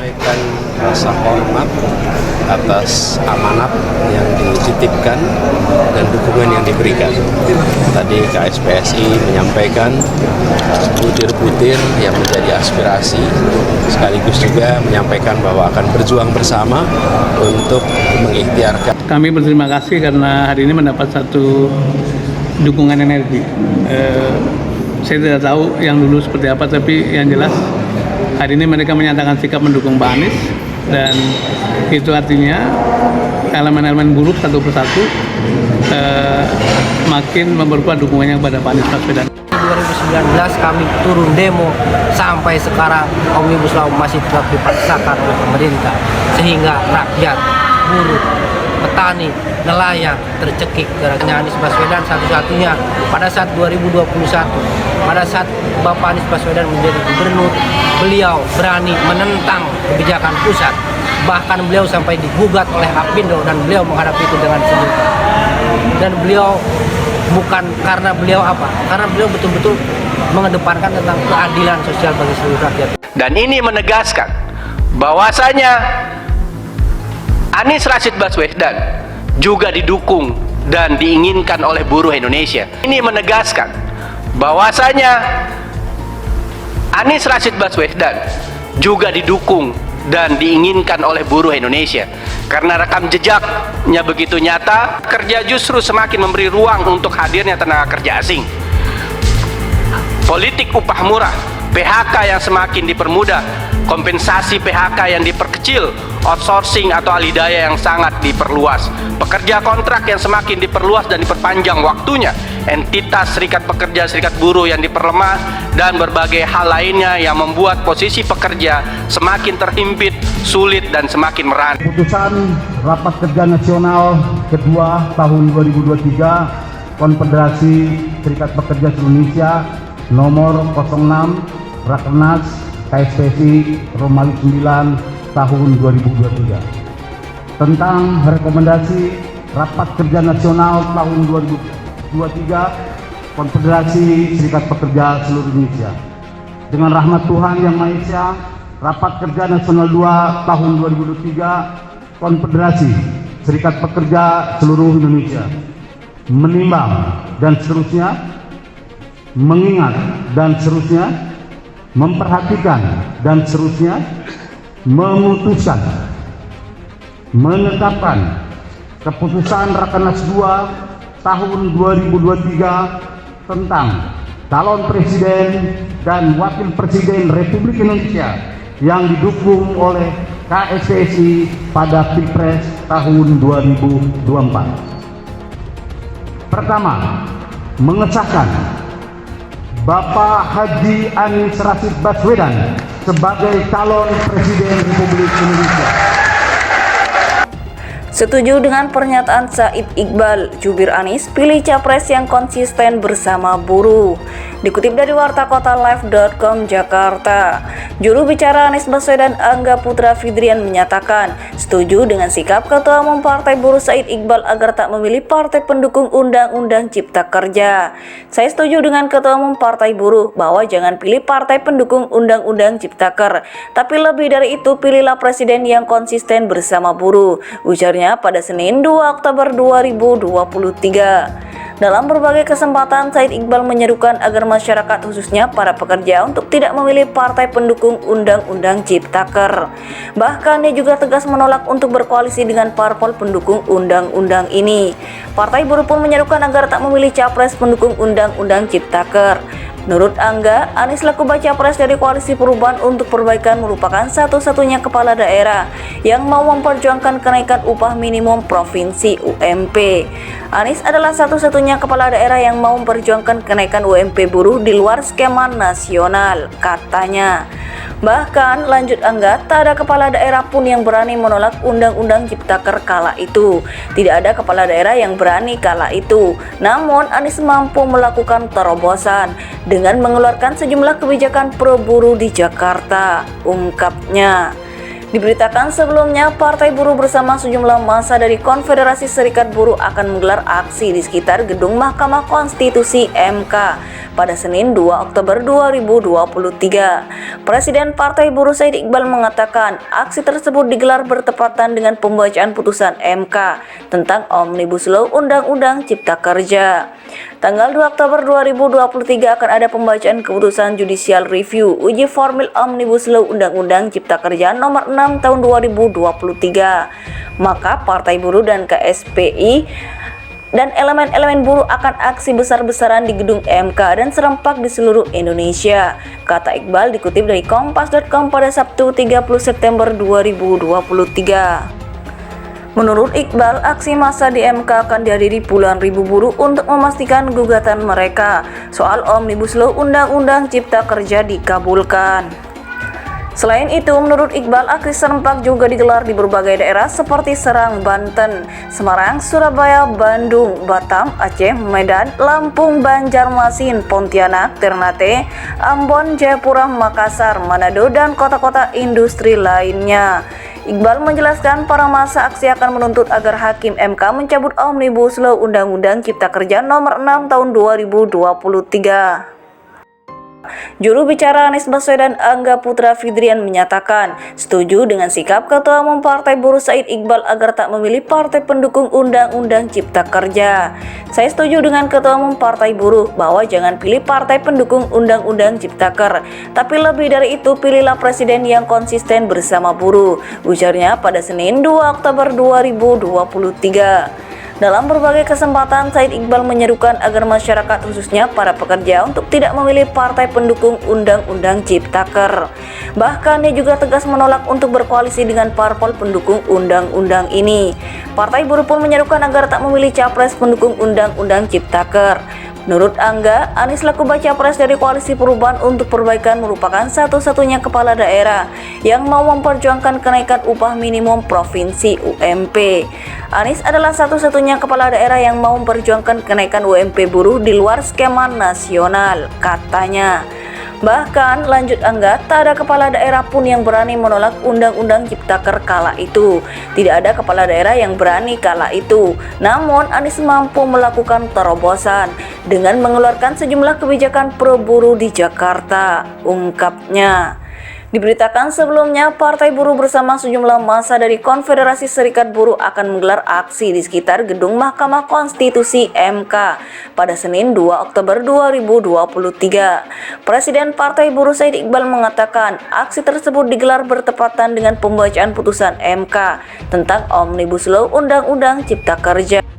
menyampaikan rasa hormat atas amanat yang dititipkan dan dukungan yang diberikan. Tadi KSPSI menyampaikan butir-butir yang menjadi aspirasi, sekaligus juga menyampaikan bahwa akan berjuang bersama untuk mengikhtiarkan. Kami berterima kasih karena hari ini mendapat satu dukungan energi. Saya tidak tahu yang dulu seperti apa, tapi yang jelas hari ini mereka menyatakan sikap mendukung Pak Anies, dan itu artinya elemen-elemen buruh satu persatu makin memperkuat dukungannya kepada Pak Anies Baswedan. 2019 kami turun demo sampai sekarang Omnibus Law masih tetap dipaksakan oleh pemerintah, sehingga rakyat, buruh, petani, nelayan tercekik gara-gara Anies Baswedan satu-satunya. Pada saat 2021, pada saat Bapak Anies Baswedan menjadi gubernur, beliau berani menentang kebijakan pusat, bahkan beliau sampai digugat oleh Apindo, dan beliau menghadapi itu dengan senyum. Dan beliau bukan karena beliau apa? Karena beliau betul-betul mengedepankan tentang keadilan sosial bagi seluruh rakyat. Dan ini menegaskan bahwasanya Anies Rashid Baswedan juga didukung dan diinginkan oleh buruh Indonesia. Ini menegaskan bahwasanya Anies Rashid Baswedan juga didukung dan diinginkan oleh buruh Indonesia. Karena rekam jejaknya begitu nyata, kerja justru semakin memberi ruang untuk hadirnya tenaga kerja asing. Politik upah murah, PHK yang semakin dipermudah, kompensasi PHK yang diperkecil, outsourcing atau alidaya yang sangat diperluas, pekerja kontrak yang semakin diperluas dan diperpanjang waktunya, entitas serikat pekerja, serikat buruh yang diperlemah, dan berbagai hal lainnya yang membuat posisi pekerja semakin terhimpit, sulit, dan semakin merana. Keputusan Rapat Kerja Nasional kedua tahun 2023 Konfederasi Serikat Pekerja Indonesia nomor 06 Rakernas KSPSI Romawi 9 tahun 2023 tentang rekomendasi Rapat Kerja Nasional tahun 2023 Konfederasi Serikat Pekerja seluruh Indonesia. Dengan rahmat Tuhan Yang Maha Esa, Rapat Kerja Nasional 2 tahun 2023 Konfederasi Serikat Pekerja seluruh Indonesia menimbang dan seterusnya, mengingat dan seterusnya, memperhatikan dan seterusnya, memutuskan, menetapkan keputusan Rakernas 2 tahun 2023 tentang calon presiden dan wakil presiden Republik Indonesia yang didukung oleh KSPSI pada Pilpres tahun 2024. Pertama, mengesahkan Bapak Haji Anies Rashid Baswedan sebagai calon presiden Republik Indonesia. Setuju dengan pernyataan Said Iqbal, jubir Anies pilih capres yang konsisten bersama buruh. Dikutip dari wartakotalive.com Jakarta, juru bicara Anies Baswedan Angga Putra Fidrian menyatakan setuju dengan sikap Ketua Umum Partai Buruh Said Iqbal agar tak memilih partai pendukung Undang-Undang Cipta Kerja. Saya setuju dengan Ketua Umum Partai Buruh bahwa jangan pilih partai pendukung Undang-Undang Ciptaker, tapi lebih dari itu pilihlah presiden yang konsisten bersama buruh, ujarnya pada Senin 2 Oktober 2023. Dalam berbagai kesempatan, Said Iqbal menyerukan agar masyarakat khususnya para pekerja untuk tidak memilih partai pendukung Undang-Undang Ciptaker. Bahkan ia juga tegas menolak untuk berkoalisi dengan parpol pendukung undang-undang ini. Partai Buruh pun menyerukan agar tak memilih capres pendukung Undang-Undang Ciptaker. Menurut Angga, Anies laku baca pres dari Koalisi Perubahan untuk Perbaikan merupakan satu-satunya kepala daerah yang mau memperjuangkan kenaikan upah minimum provinsi UMP. Anies adalah satu-satunya kepala daerah yang mau memperjuangkan kenaikan UMP buruh di luar skema nasional, katanya. Bahkan, lanjut Angga, tak ada kepala daerah pun yang berani menolak Undang-Undang Ciptaker kala itu. Tidak ada kepala daerah yang berani kala itu. Namun, Anies mampu melakukan terobosan dengan mengeluarkan sejumlah kebijakan pro buruh di Jakarta, ungkapnya. Diberitakan sebelumnya, Partai Buruh bersama sejumlah massa dari Konfederasi Serikat Buruh akan menggelar aksi di sekitar Gedung Mahkamah Konstitusi MK pada Senin 2 Oktober 2023. Presiden Partai Buruh Said Iqbal mengatakan aksi tersebut digelar bertepatan dengan pembacaan putusan MK tentang Omnibus Law Undang-Undang Cipta Kerja. Tanggal 2 Oktober 2023 akan ada pembacaan keputusan Judicial Review uji formil Omnibus Law Undang-Undang Cipta Kerja nomor 6 tahun 2023. Maka Partai Buruh dan KSPI dan elemen-elemen buruh akan aksi besar-besaran di gedung MK dan serempak di seluruh Indonesia, kata Iqbal dikutip dari kompas.com pada Sabtu 30 September 2023. Menurut Iqbal, aksi massa di MK akan dihadiri puluhan ribu buruh untuk memastikan gugatan mereka soal Omnibus Law Undang-Undang Cipta Kerja dikabulkan. Selain itu, menurut Iqbal, aksi serempak juga digelar di berbagai daerah seperti Serang, Banten, Semarang, Surabaya, Bandung, Batam, Aceh, Medan, Lampung, Banjarmasin, Pontianak, Ternate, Ambon, Jayapura, Makassar, Manado, dan kota-kota industri lainnya. Iqbal menjelaskan para massa aksi akan menuntut agar Hakim MK mencabut Omnibus Law Undang-Undang Cipta Kerja nomor 6 tahun 2023. Juru bicara Anies Baswedan Angga Putra Fidrian menyatakan setuju dengan sikap Ketua Umum Partai Buruh Said Iqbal agar tak memilih partai pendukung Undang-Undang Cipta Kerja. Saya setuju dengan Ketua Umum Partai Buruh bahwa jangan pilih partai pendukung Undang-Undang Ciptaker, tapi lebih dari itu pilihlah presiden yang konsisten bersama buruh, ujarnya pada Senin 2 Oktober 2023. Dalam berbagai kesempatan, Said Iqbal menyerukan agar masyarakat khususnya para pekerja untuk tidak memilih partai pendukung Undang-Undang Ciptaker. Bahkan ia juga tegas menolak untuk berkoalisi dengan parpol pendukung undang-undang ini. Partai Buruh pun menyerukan agar tak memilih capres pendukung Undang-Undang Ciptaker. Menurut Angga, Anies laku baca pres dari Koalisi Perubahan untuk Perbaikan merupakan satu-satunya kepala daerah yang mau memperjuangkan kenaikan upah minimum provinsi UMP. Anies adalah satu-satunya kepala daerah yang mau memperjuangkan kenaikan UMP buruh di luar skema nasional, katanya. Bahkan, lanjut Angga, tak ada kepala daerah pun yang berani menolak Undang-Undang Ciptaker kala itu. Tidak ada kepala daerah yang berani kala itu. Namun, Anies mampu melakukan terobosan dengan mengeluarkan sejumlah kebijakan pro buruh di Jakarta, ungkapnya. Diberitakan sebelumnya, Partai Buruh bersama sejumlah massa dari Konfederasi Serikat Buruh akan menggelar aksi di sekitar Gedung Mahkamah Konstitusi MK pada Senin 2 Oktober 2023. Presiden Partai Buruh Said Iqbal mengatakan aksi tersebut digelar bertepatan dengan pembacaan putusan MK tentang Omnibus Law Undang-Undang Cipta Kerja.